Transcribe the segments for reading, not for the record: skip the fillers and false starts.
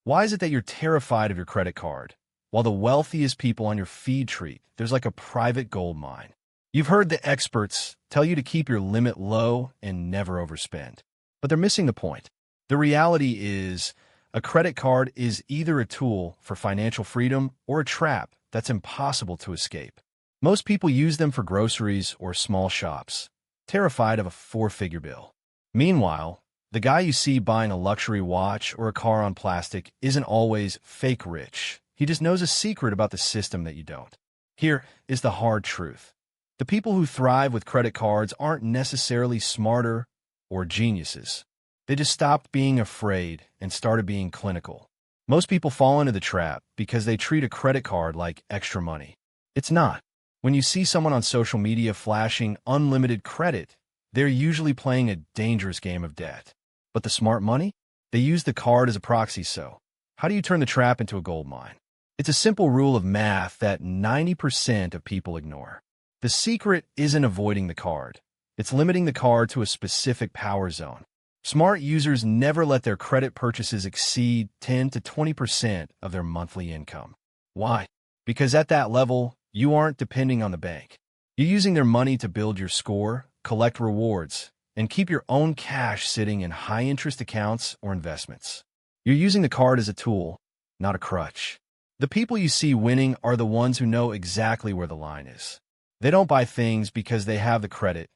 Why is it that you're terrified of your credit card? While the wealthiest people on your feed treat, there's like a private gold mine. You've heard the experts tell you to keep your limit low and never overspend. But they're missing the point. The reality is, a credit card is either a tool for financial freedom or a trap that's impossible to escape. Most people use them for groceries or small shops, terrified of a four-figure bill. Meanwhile, the guy you see buying a luxury watch or a car on plastic isn't always fake rich. He just knows a secret about the system that you don't. Here is the hard truth. The people who thrive with credit cards aren't necessarily smarter or geniuses. They just stopped being afraid and started being clinical. Most people fall into the trap because they treat a credit card like extra money. It's not. When you see someone on social media flashing unlimited credit, they're usually playing a dangerous game of debt. But the smart money? They use the card as a proxy. So, how do you turn the trap into a gold mine? It's a simple rule of math that 90% of people ignore. The secret isn't avoiding the card. It's limiting the card to a specific power zone. Smart users never let their credit purchases exceed 10 to 20% of their monthly income. Why? Because at that level, you aren't depending on the bank. You're using their money to build your score, collect rewards, and keep your own cash sitting in high-interest accounts or investments. You're using the card as a tool, not a crutch. The people you see winning are the ones who know exactly where the line is. They don't buy things because they have the credit.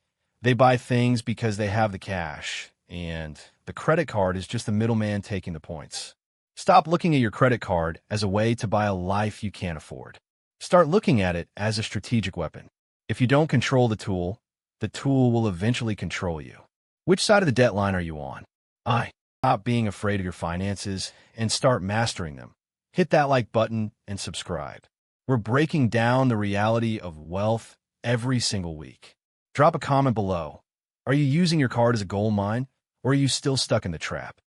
They buy things because they have the cash. And the credit card is just the middleman taking the points. Stop looking at your credit card as a way to buy a life you can't afford. Start looking at it as a strategic weapon. If you don't control the tool will eventually control you. Which side of the debt line are you on? Stop being afraid of your finances and start mastering them. Hit that like button and subscribe. We're breaking down the reality of wealth every single week. Drop a comment below. Are you using your card as a gold mine, or are you still stuck in the trap?